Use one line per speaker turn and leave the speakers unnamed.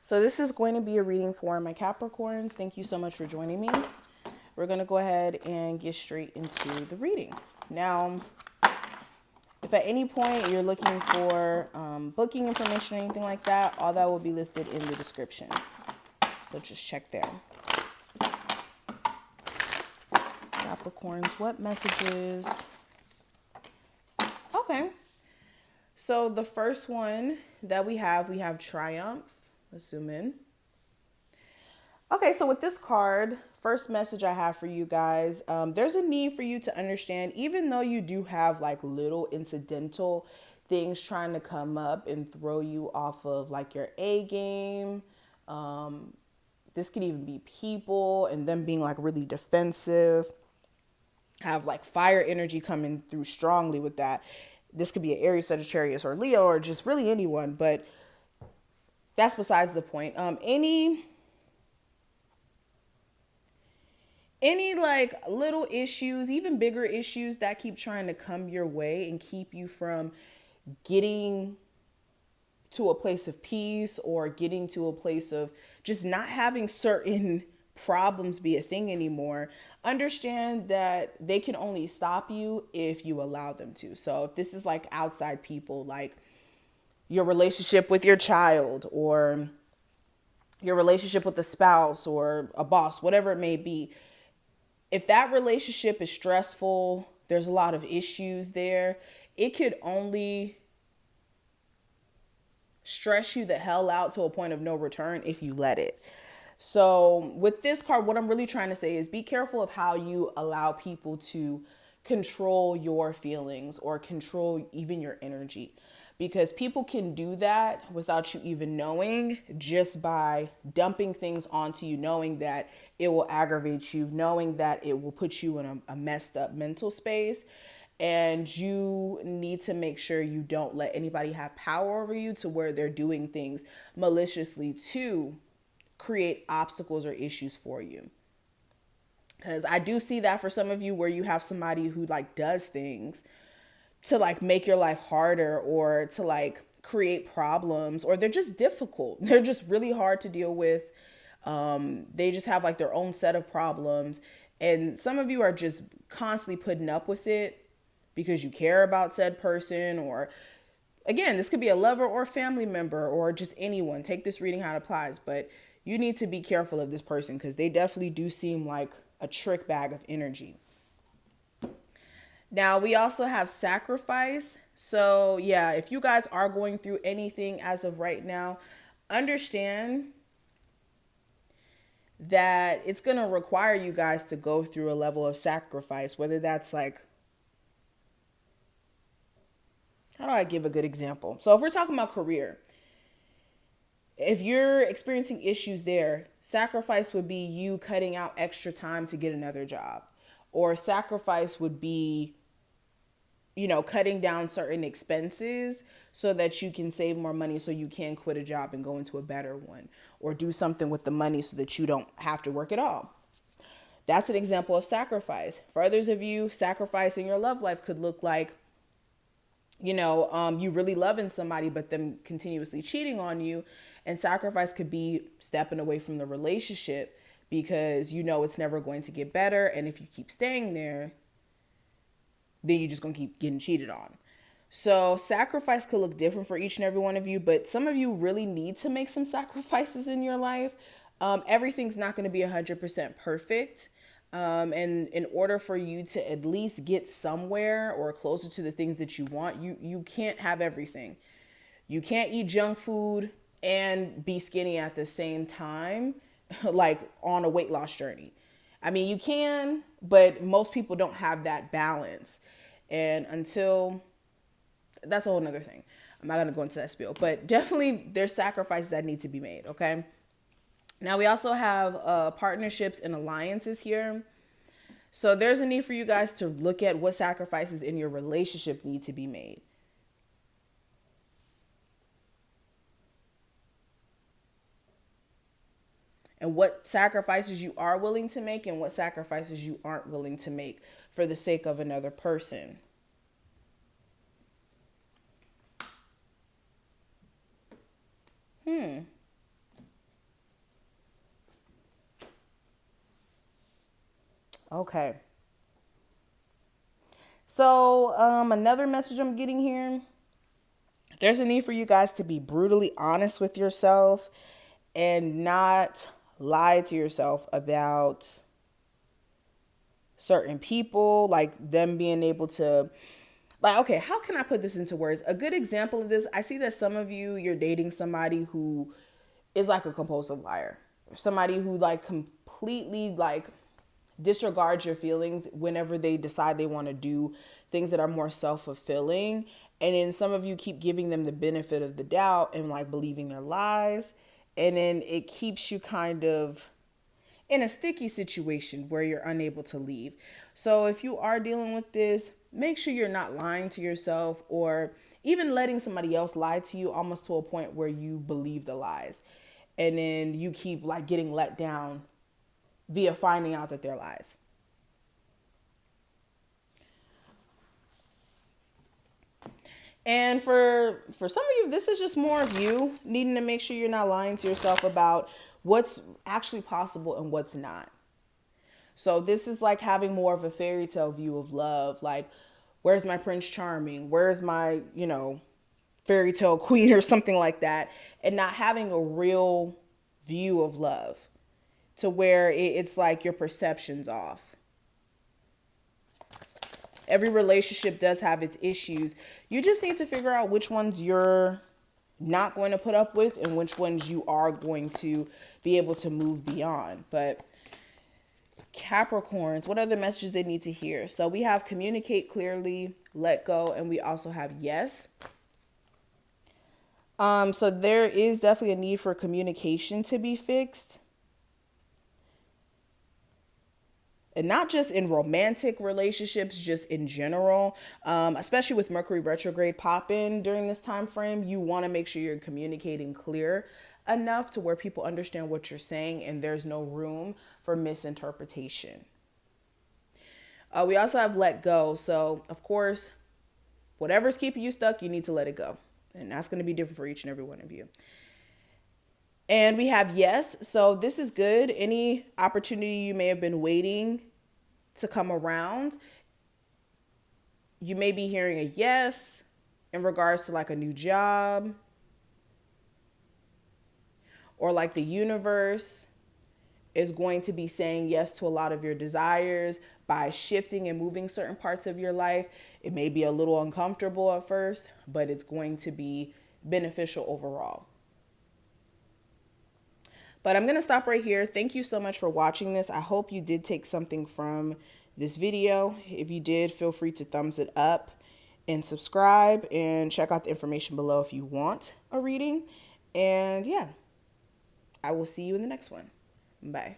So this is going to be a reading for my Capricorns. Thank you so much for joining me. We're going to go ahead and get straight into the reading. Now, if at any point you're looking for booking information or anything like that, all that will be listed in the description. So just check there. Capricorns, what messages? Okay. So the first one that we have Triumph. Let's zoom in. Okay, so with this card, first message I have for you guys, there's a need for you to understand, even though you do have like little incidental things trying to come up and throw you off of like your A game. This could even be people and them being like really defensive, have like fire energy coming through strongly with that. This could be an Aries, Sagittarius, or Leo, or just really anyone, but that's besides the point. Any like little issues, even bigger issues that keep trying to come your way and keep you from getting to a place of peace or getting to a place of just not having certain problems be a thing anymore, understand that they can only stop you if you allow them to. So if this is like outside people, like your relationship with your child or your relationship with a spouse or a boss, whatever it may be, if that relationship is stressful, there's a lot of issues there, it could only stress you the hell out to a point of no return if you let it. So with this card, what I'm really trying to say is be careful of how you allow people to control your feelings or control even your energy, because people can do that without you even knowing, just by dumping things onto you, knowing that it will aggravate you, knowing that it will put you in a messed up mental space. And you need to make sure you don't let anybody have power over you to where they're doing things maliciously to create obstacles or issues for you. Because I do see that for some of you where you have somebody who like does things to like make your life harder or to like create problems, or they're just difficult. They're just really hard to deal with. They just have like their own set of problems. And some of you are just constantly putting up with it because you care about said person, or again, this could be a lover or family member or just anyone. Take this reading how it applies, but you need to be careful of this person because they definitely do seem like a trick bag of energy. Now, we also have sacrifice. So yeah, if you guys are going through anything as of right now, understand that it's going to require you guys to go through a level of sacrifice, whether that's like, how do I give a good example? So if we're talking about career, if you're experiencing issues there, sacrifice would be you cutting out extra time to get another job, or sacrifice would be, you know, cutting down certain expenses so that you can save more money so you can quit a job and go into a better one, or do something with the money so that you don't have to work at all. That's an example of sacrifice. For others of you, sacrifice in your love life could look like, you really loving somebody, but them continuously cheating on you. And sacrifice could be stepping away from the relationship because you know it's never going to get better. And if you keep staying there, then you're just going to keep getting cheated on. So sacrifice could look different for each and every one of you, but some of you really need to make some sacrifices in your life. Everything's not going to be 100% perfect. And in order for you to at least get somewhere or closer to the things that you want, you can't have everything. You can't eat junk food and be skinny at the same time, like on a weight loss journey. I mean, you can, but most people don't have that balance. And until, that's a whole nother thing. I'm not going to go into that spiel, but definitely there's sacrifices that need to be made. Okay. Now we also have partnerships and alliances here. So there's a need for you guys to look at what sacrifices in your relationship need to be made. And what sacrifices you are willing to make and what sacrifices you aren't willing to make for the sake of another person. Okay. So, another message I'm getting here, there's a need for you guys to be brutally honest with yourself and not lie to yourself about certain people, like them being able to, like, okay, how can I put this into words? A good example of this, I see that some of you, you're dating somebody who is like a compulsive liar, somebody who like completely like disregards your feelings whenever they decide they want to do things that are more self-fulfilling. And then some of you keep giving them the benefit of the doubt and like believing their lies. And then it keeps you kind of in a sticky situation where you're unable to leave. So if you are dealing with this, make sure you're not lying to yourself or even letting somebody else lie to you almost to a point where you believe the lies. And then you keep like getting let down via finding out that they're lies. And for some of you, this is just more of you needing to make sure you're not lying to yourself about what's actually possible and what's not. So this is like having more of a fairy tale view of love. Like, where's my Prince Charming? Where's my, fairy tale queen or something like that? And not having a real view of love to where it's like your perception's off. Every relationship does have its issues. You just need to figure out which ones you're not going to put up with and which ones you are going to be able to move beyond. But Capricorns, what are the messages they need to hear? So we have communicate clearly, let go, and we also have yes. So there is definitely a need for communication to be fixed. And not just in romantic relationships, just in general, especially with Mercury retrograde popping during this time frame, you want to make sure you're communicating clear enough to where people understand what you're saying and there's no room for misinterpretation. We also have let go. So, of course, whatever's keeping you stuck, you need to let it go. And that's going to be different for each and every one of you. And we have yes. So this is good. Any opportunity you may have been waiting to come around, you may be hearing a yes in regards to like a new job or like the universe is going to be saying yes to a lot of your desires by shifting and moving certain parts of your life. It may be a little uncomfortable at first, but it's going to be beneficial overall. But I'm going to stop right here. Thank you so much for watching this. I hope you did take something from this video. If you did, feel free to thumbs it up and subscribe and check out the information below if you want a reading. And yeah, I will see you in the next one. Bye.